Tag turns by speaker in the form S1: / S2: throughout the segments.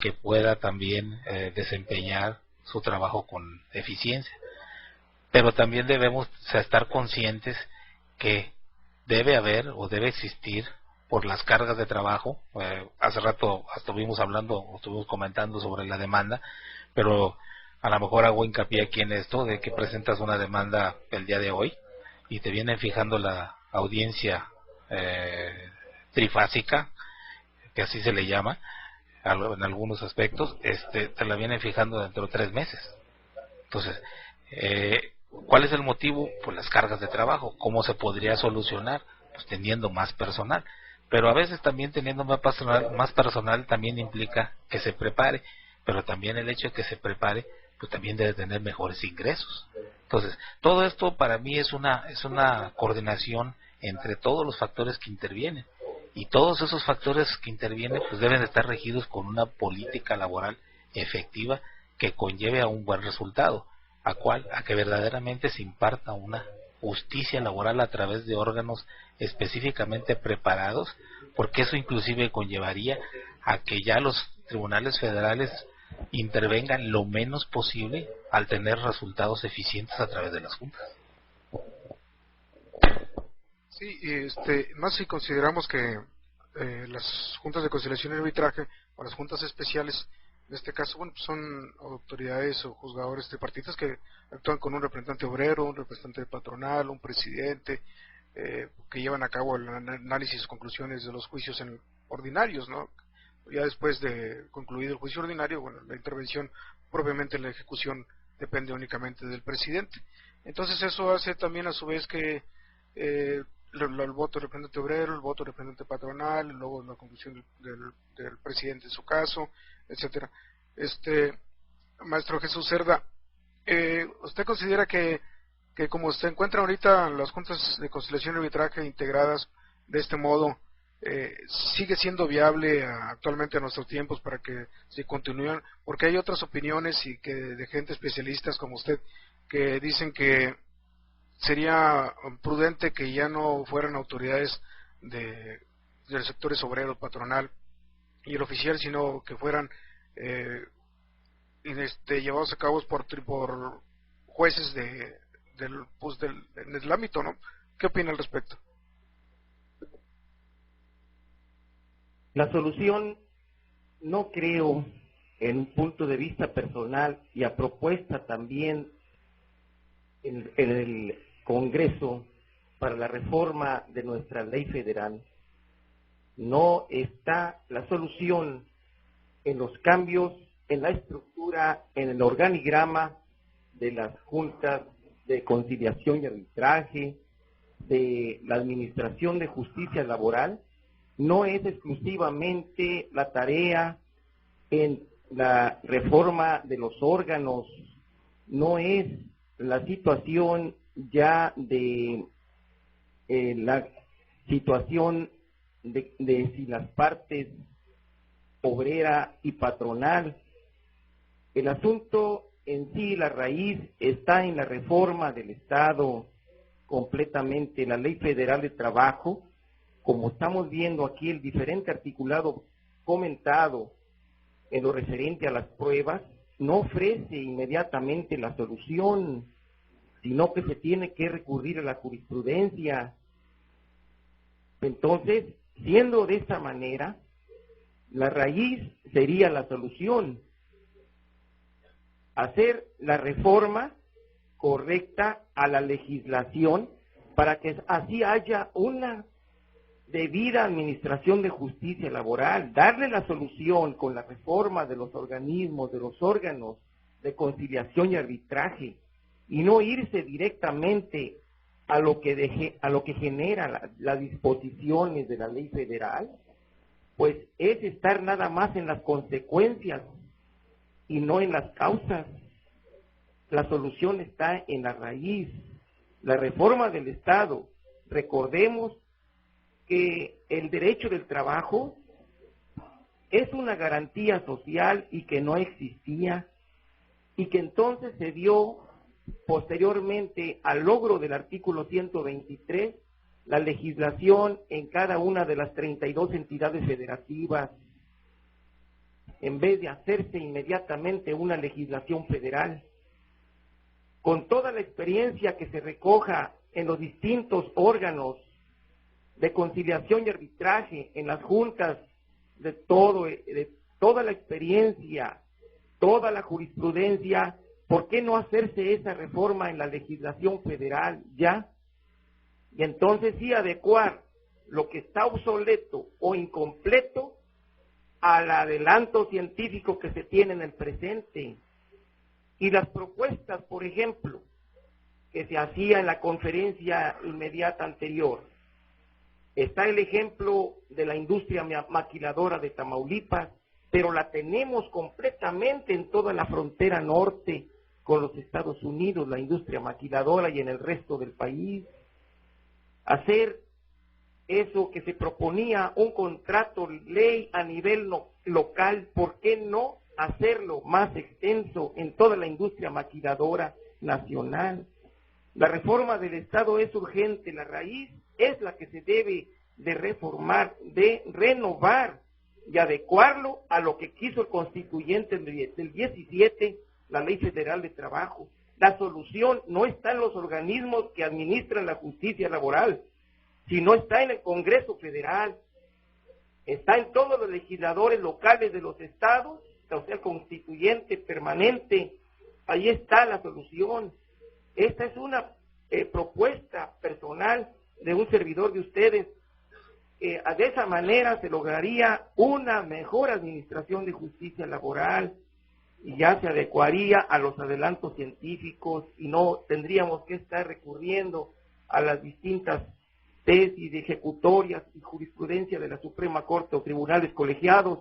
S1: que pueda también desempeñar su trabajo con eficiencia. Pero también debemos estar conscientes que debe haber o debe existir, por las cargas de trabajo, hace rato estuvimos hablando o estuvimos comentando sobre la demanda, pero a lo mejor hago hincapié aquí en esto de que presentas una demanda el día de hoy y te vienen fijando la audiencia trifásica, que así se le llama en algunos aspectos, te la vienen fijando dentro de 3 meses. Entonces, ¿cuál es el motivo? Pues las cargas de trabajo. ¿Cómo se podría solucionar? Pues teniendo más personal. Pero a veces también teniendo más personal también implica que se prepare, pero también el hecho de que se prepare, pues también debe tener mejores ingresos. Entonces, todo esto para mí es una coordinación entre todos los factores que intervienen. Y todos esos factores que intervienen pues deben estar regidos con una política laboral efectiva que conlleve a un buen resultado. ¿A que verdaderamente se imparta una justicia laboral a través de órganos específicamente preparados, porque eso inclusive conllevaría a que ya los tribunales federales intervengan lo menos posible al tener resultados eficientes a través de las juntas.
S2: Sí, más si consideramos que las juntas de conciliación y arbitraje, o las juntas especiales, en este caso, bueno, pues son autoridades o juzgadores tripartitas que actúan con un representante obrero, un representante patronal, un presidente, que llevan a cabo el análisis y conclusiones de los juicios ordinarios, ¿no? Ya después de concluido el juicio ordinario, bueno, la intervención propiamente en la ejecución depende únicamente del presidente. Entonces eso hace también a su vez que el voto del representante obrero, el voto del representante patronal, luego la conclusión del presidente en su caso, etcétera. Maestro Jesús Cerda, ¿usted considera que como se encuentran ahorita las juntas de conciliación y arbitraje integradas de este modo, sigue siendo viable actualmente en nuestros tiempos para que se continúen? Porque hay otras opiniones y que de gente especialistas como usted que dicen que sería prudente que ya no fueran autoridades del sector obrero, patronal y el oficial, sino que fueran llevados a cabo por jueces en el ámbito, ¿no? ¿Qué opina al respecto?
S3: La solución, no creo, en un punto de vista personal y a propuesta también en el Congreso para la reforma de nuestra ley federal, no está la solución en los cambios en la estructura, en el organigrama de las juntas de conciliación y arbitraje, de la Administración de Justicia Laboral. No es exclusivamente la tarea en la reforma de los órganos, no es la situación ya de la situación de si las partes obrera y patronal. El asunto en sí, la raíz, está en la reforma del Estado completamente, la Ley Federal de Trabajo. Como estamos viendo aquí, el diferente articulado comentado en lo referente a las pruebas no ofrece inmediatamente la solución, sino que se tiene que recurrir a la jurisprudencia. Entonces, siendo de esta manera, la raíz sería la solución. Hacer la reforma correcta a la legislación para que así haya una debida administración de justicia laboral, darle la solución con la reforma de los organismos, de los órganos de conciliación y arbitraje, y no irse directamente a lo que genera las disposiciones de la ley federal, pues es estar nada más en las consecuencias y no en las causas. La solución está en la raíz, la reforma del Estado. Recordemos que el derecho del trabajo es una garantía social y que no existía, y que entonces se dio posteriormente al logro del artículo 123, la legislación en cada una de las 32 entidades federativas. en vez de hacerse inmediatamente una legislación federal. Con toda la experiencia que se recoja en los distintos órganos de conciliación y arbitraje, en las juntas, de toda la experiencia, toda la jurisprudencia, ¿por qué no hacerse esa reforma en la legislación federal ya? Y entonces sí adecuar lo que está obsoleto o incompleto al adelanto científico que se tiene en el presente. Y las propuestas, por ejemplo, que se hacía en la conferencia inmediata anterior. Está el ejemplo de la industria maquiladora de Tamaulipas, pero la tenemos completamente en toda la frontera norte con los Estados Unidos, la industria maquiladora, y en el resto del país. Hacer eso que se proponía, un contrato ley a nivel local, ¿por qué no hacerlo más extenso en toda la industria maquiladora nacional? La reforma del Estado es urgente, la raíz es la que se debe de reformar, de renovar y adecuarlo a lo que quiso el constituyente del 17, la Ley Federal de Trabajo. La solución no está en los organismos que administran la justicia laboral, sino está en el Congreso Federal, está en todos los legisladores locales de los estados, o sea, el constituyente permanente. Ahí está la solución. Esta es una propuesta personal de un servidor de ustedes. De esa manera se lograría una mejor administración de justicia laboral y ya se adecuaría a los adelantos científicos y no tendríamos que estar recurriendo a las distintas tesis de ejecutorias y jurisprudencia de la Suprema Corte o tribunales colegiados,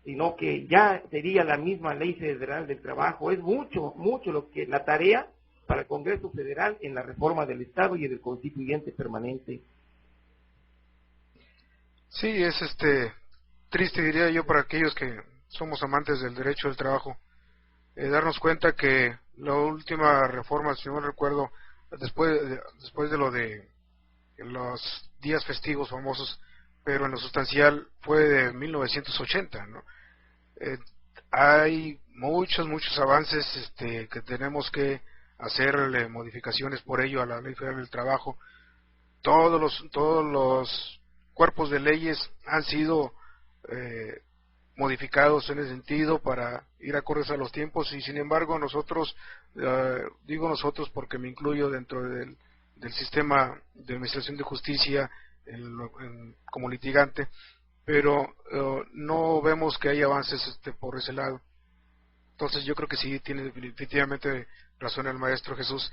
S3: sino que ya sería la misma Ley Federal del Trabajo. Es mucho lo que la tarea para el Congreso Federal en la reforma del Estado y del constituyente permanente.
S2: Sí, es triste, diría yo, para aquellos que somos amantes del derecho del trabajo, darnos cuenta que la última reforma, si no recuerdo, después de lo de los días festivos famosos, pero en lo sustancial fue de 1980, ¿no? Hay muchos avances que tenemos que hacerle modificaciones por ello a la Ley Federal del Trabajo. Todos los cuerpos de leyes han sido modificados en ese sentido para ir acordes a los tiempos, y sin embargo nosotros, digo nosotros porque me incluyo dentro del sistema de administración de justicia como litigante, pero no vemos que hay avances por ese lado. Entonces yo creo que sí tiene definitivamente razón el maestro Jesús,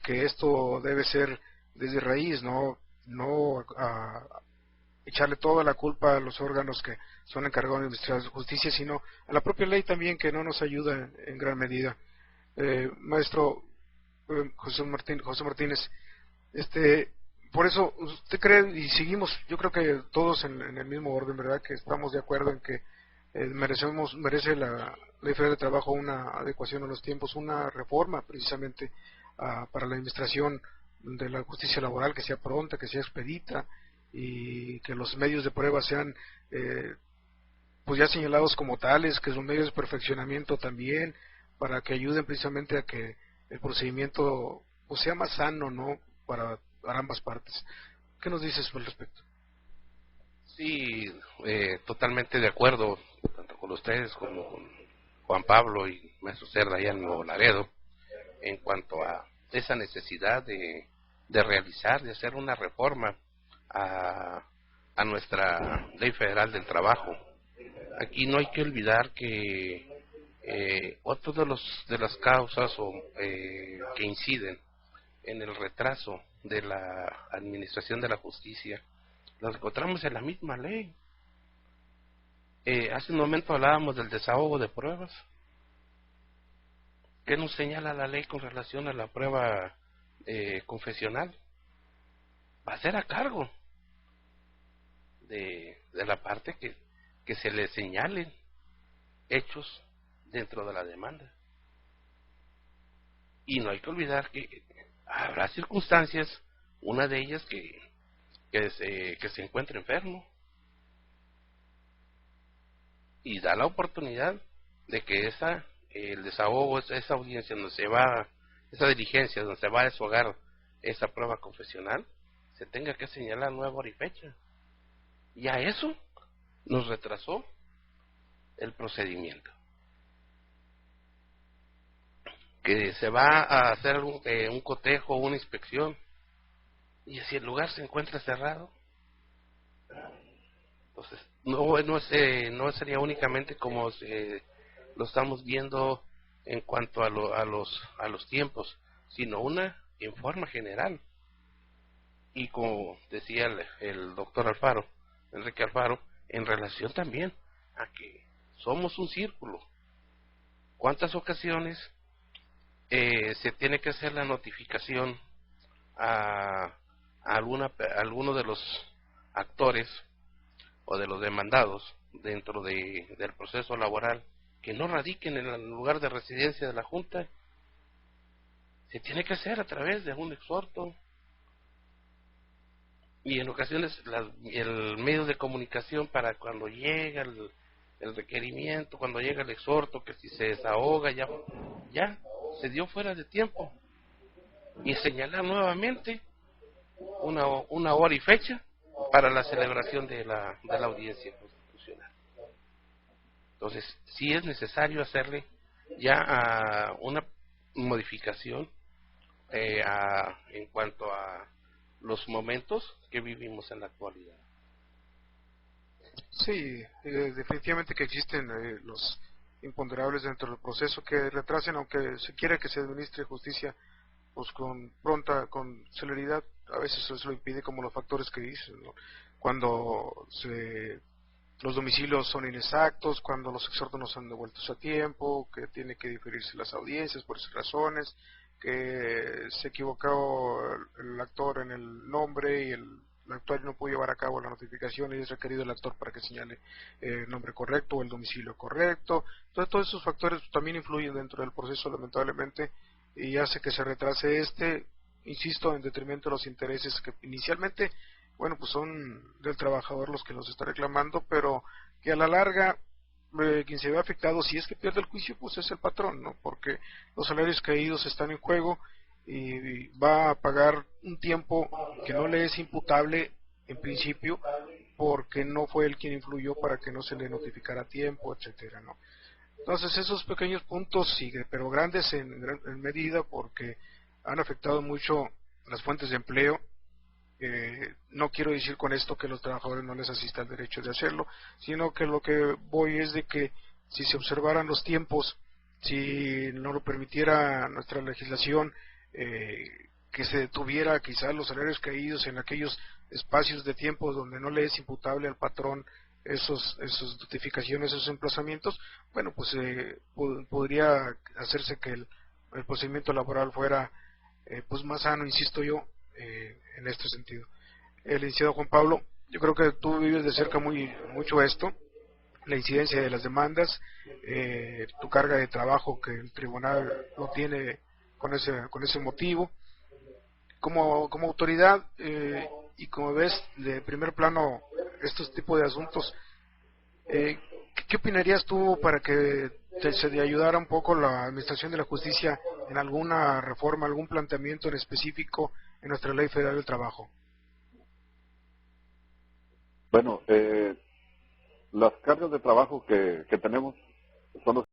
S2: que esto debe ser desde raíz, no echarle toda la culpa a los órganos que son encargados de administrar justicia, sino a la propia ley también, que no nos ayuda en gran medida. Maestro José Martínez, por eso usted cree, y seguimos, yo creo que todos en el mismo orden, ¿verdad?, que estamos de acuerdo en que merece la Ley Federal de Trabajo una adecuación a los tiempos, una reforma precisamente para la administración de la justicia laboral, que sea pronta, que sea expedita, y que los medios de prueba sean pues ya señalados como tales, que son medios de perfeccionamiento también, para que ayuden precisamente a que el procedimiento pues sea más sano, ¿no?, para ambas partes. ¿Qué nos dices al respecto?
S4: Sí, totalmente de acuerdo, tanto con ustedes como con Juan Pablo y Maestro Cerda allá en Nuevo Laredo, en cuanto a esa necesidad de realizar, de hacer una reforma a nuestra Ley Federal del Trabajo. Aquí no hay que olvidar que otro de las causas que inciden en el retraso de la administración de la justicia las encontramos en la misma ley. Hace un momento hablábamos del desahogo de pruebas. ¿Qué nos señala la ley con relación a la prueba confesional? Va a ser a cargo de la parte que se le señalen hechos dentro de la demanda. Y no hay que olvidar que habrá circunstancias, una de ellas que se encuentre enfermo, y da la oportunidad de que el desahogo, esa audiencia donde se va, esa diligencia donde se va a deshogar esa prueba confesional, se tenga que señalar nueva hora y fecha. Ya eso nos retrasó el procedimiento. Que se va a hacer un cotejo, una inspección, y si el lugar se encuentra cerrado, entonces no sería únicamente como lo estamos viendo en cuanto a los tiempos, sino en forma general. Y como decía el doctor Alfaro, Enrique Alfaro, en relación también a que somos un círculo. ¿Cuántas ocasiones se tiene que hacer la notificación a alguno de los actores o de los demandados dentro del proceso laboral que no radiquen en el lugar de residencia de la Junta? Se tiene que hacer a través de un exhorto, y en ocasiones el medio de comunicación para cuando llega el requerimiento, cuando llega el exhorto, que si se desahoga ya se dio fuera de tiempo, y señalar nuevamente una hora y fecha para la celebración de la audiencia constitucional. Entonces sí es necesario hacerle ya una modificación en cuanto a los momentos que vivimos en la actualidad.
S2: Sí, definitivamente que existen los imponderables dentro del proceso que retrasen, aunque se quiere que se administre justicia pues con celeridad, a veces eso lo impide, como los factores que dicen, ¿no? Cuando los domicilios son inexactos, cuando los exhortos no son devueltos a tiempo, que tiene que diferirse las audiencias por esas razones, que se equivocó el actor en el nombre y el actuario no pudo llevar a cabo la notificación y es requerido el actor para que señale el nombre correcto o el domicilio correcto. Entonces todos esos factores también influyen dentro del proceso, lamentablemente, y hace que se retrase insisto, en detrimento de los intereses que inicialmente, bueno, pues son del trabajador los que los está reclamando, pero que a la larga quien se ve afectado, si es que pierde el juicio, pues es el patrón, ¿no? Porque los salarios caídos están en juego y va a pagar un tiempo que no le es imputable en principio porque no fue él quien influyó para que no se le notificara a tiempo, etcétera, ¿no? Entonces esos pequeños puntos siguen, pero grandes en medida porque han afectado mucho las fuentes de empleo. No quiero decir con esto que los trabajadores no les asista el derecho de hacerlo, sino que lo que voy es de que si se observaran los tiempos, si no lo permitiera nuestra legislación, que se detuviera quizás los salarios caídos en aquellos espacios de tiempo donde no le es imputable al patrón esas notificaciones, esos emplazamientos, bueno, pues podría hacerse que el procedimiento laboral fuera pues más sano, insisto yo, en este sentido. Licenciado Juan Pablo, yo creo que tú vives de cerca mucho esto, la incidencia de las demandas, tu carga de trabajo que el tribunal no tiene con ese motivo. Como autoridad y como ves de primer plano estos tipos de asuntos, ¿qué opinarías tú para que se le ayudara un poco la administración de la justicia en alguna reforma, algún planteamiento en específico en nuestra Ley Federal del Trabajo?
S5: Bueno, las cargas de trabajo que tenemos son los